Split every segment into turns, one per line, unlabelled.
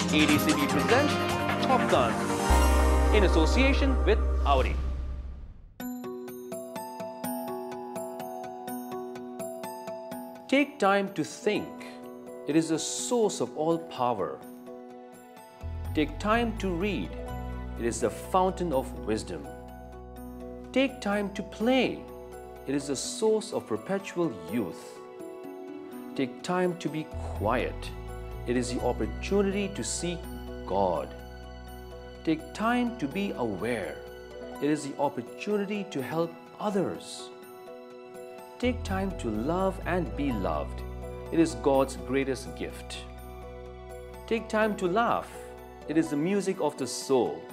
ADCB presents Top Guns in association with Audi. Take time to think. It is the source of all power. Take time to read. It is the fountain of wisdom. Take time to play. It is the source of perpetual youth. Take time to be quiet. It is the opportunity to seek God. Take time to be aware. It is the opportunity to help others. Take time to love and be loved. It is God's greatest gift. Take time to laugh. It is the music of the soul.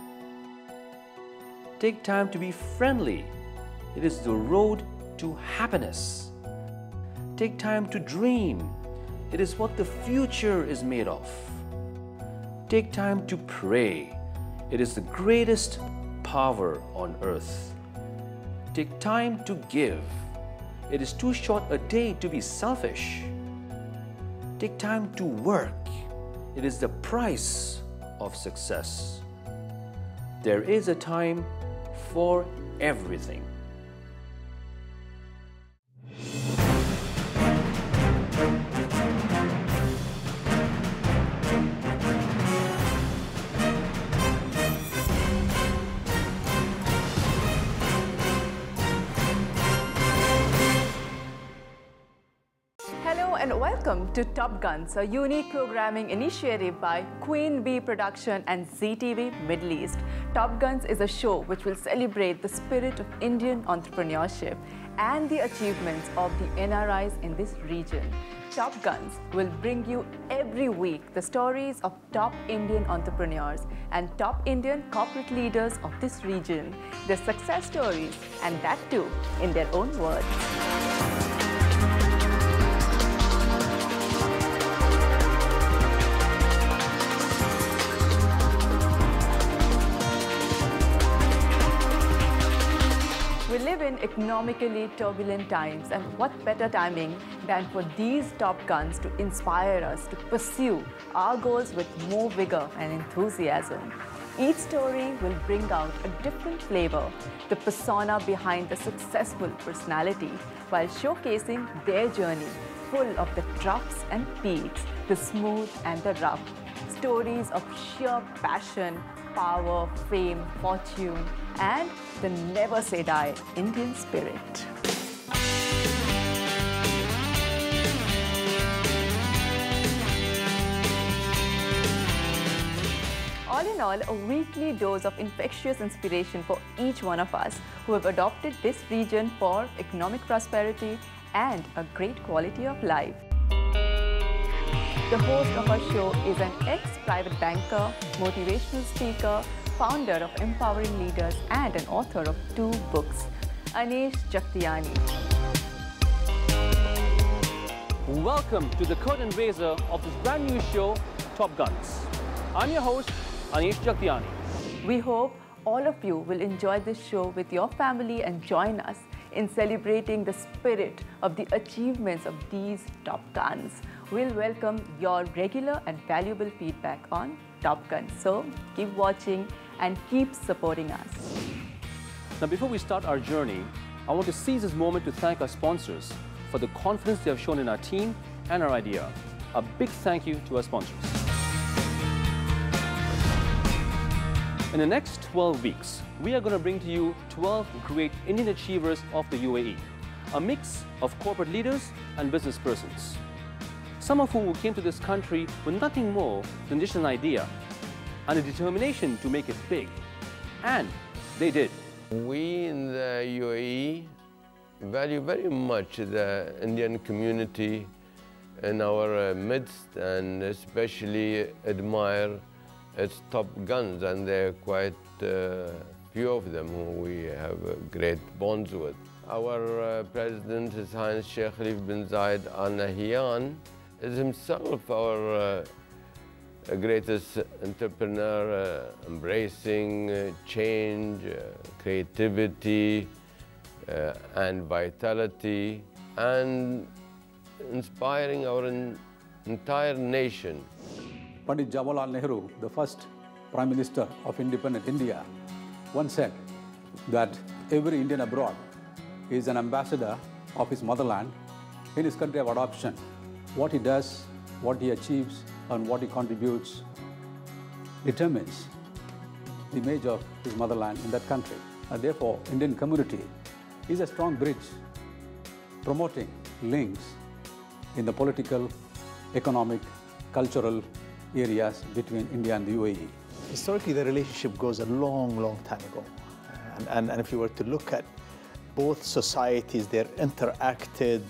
Take time to be friendly. It is the road to happiness. Take time to dream. It is what the future is made of. Take time to pray. It is the greatest power on earth. Take time to give. It is too short a day to be selfish. Take time to work. It is the price of success. There is a time for everything.
And welcome to Top Guns, a unique programming initiative by Queen Bee Production and ZTV Middle East. Top Guns is a show which will celebrate the spirit of Indian entrepreneurship and the achievements of the NRIs in this region. Top Guns will bring you every week the stories of top Indian entrepreneurs and top Indian corporate leaders of this region, their success stories, and that too in their own words. We live in economically turbulent times, and what better timing than for these top guns to inspire us to pursue our goals with more vigor and enthusiasm. Each story will bring out a different flavor, the persona behind the successful personality, while showcasing their journey full of the troughs and peaks, the smooth and the rough. Stories of sheer passion, power, fame, fortune, and the never say die Indian spirit. All in all, a weekly dose of infectious inspiration for each one of us who have adopted this region for economic prosperity and a great quality of life. The host of our show is an ex-private banker, motivational speaker, founder of Empowering Leaders, and an author of 2 books, Anish Jagtiani.
Welcome to the curtain raiser of this brand new show, Top Guns. I'm your host, Anish Jagtiani.
We hope all of you will enjoy this show with your family and join us in celebrating the spirit of the achievements of these top guns. We'll welcome your regular and valuable feedback on Top Guns. So keep watching and keep supporting us.
Now, before we start our journey, I want to seize this moment to thank our sponsors for the confidence they have shown in our team and our idea. A big thank you to our sponsors. In the next 12 weeks, we are going to bring to you 12 great Indian achievers of the UAE, a mix of corporate leaders and business persons. Some of whom came to this country with nothing more than just an idea and a determination to make it big. And they did.
We in the UAE value very much the Indian community in our midst, and especially admire its top guns, and there are quite few of them who we have great bonds with. Our President, His Highness Sheikh Khalif bin Zayed Al Nahyan, is himself our greatest entrepreneur, embracing change, creativity, and vitality, and inspiring our entire nation.
Pandit Jawaharlal Nehru, the first Prime Minister of independent India, once said that every Indian abroad is an ambassador of his motherland in his country of adoption. What he does, what he achieves, and what he contributes determines the image of his motherland in that country. And therefore, Indian community is a strong bridge promoting links in the political, economic, cultural areas between India and the UAE.
Historically, the relationship goes a long, long time ago. And if you were to look at both societies, they're interacted.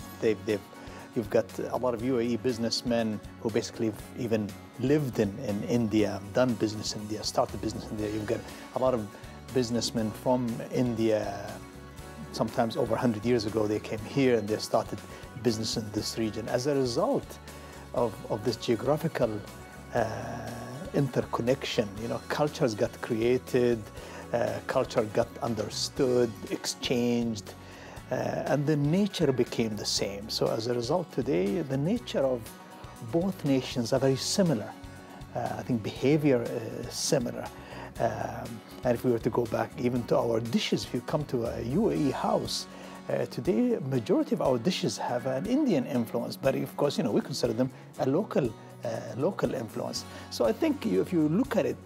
You've got a lot of UAE businessmen who basically even lived in India, done business in India, started business in India. You've got a lot of businessmen from India. Sometimes over 100 years ago, they came here and they started business in this region. As a result of this geographical interconnection, cultures got created, culture got understood, exchanged, and the nature became the same. So as a result, today, the nature of both nations are very similar. I think behavior is similar. And if we were to go back even to our dishes, if you come to a UAE house, today, majority of our dishes have an Indian influence, but of course, we consider them a local influence. So I think if you look at it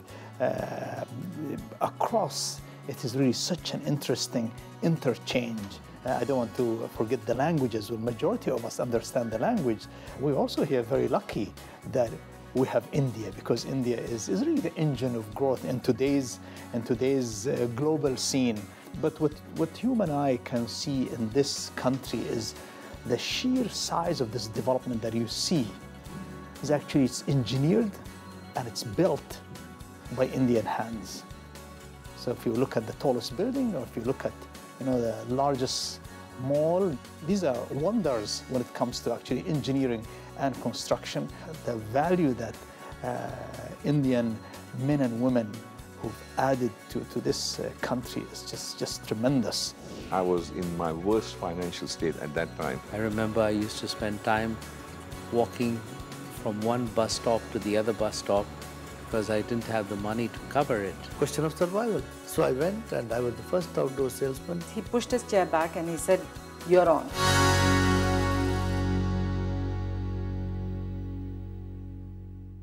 across, it is really such an interesting interchange. I don't want to forget the languages. The majority of us understand the language. We're also here very lucky that we have India, because India is really the engine of growth in today's global scene. But what you and I can see in this country is the sheer size of this development that you see is actually, it's engineered and it's built by Indian hands. So if you look at the tallest building, or if you look at the largest mall, these are wonders when it comes to actually engineering and construction. The value that Indian men and women who've added to this country is just tremendous.
I was in my worst financial state at that time.
I remember I used to spend time walking from one bus stop to the other bus stop because I didn't have the money to cover it.
Question of survival. So I went and I was the first outdoor salesman.
He pushed his chair back and he said, "You're on."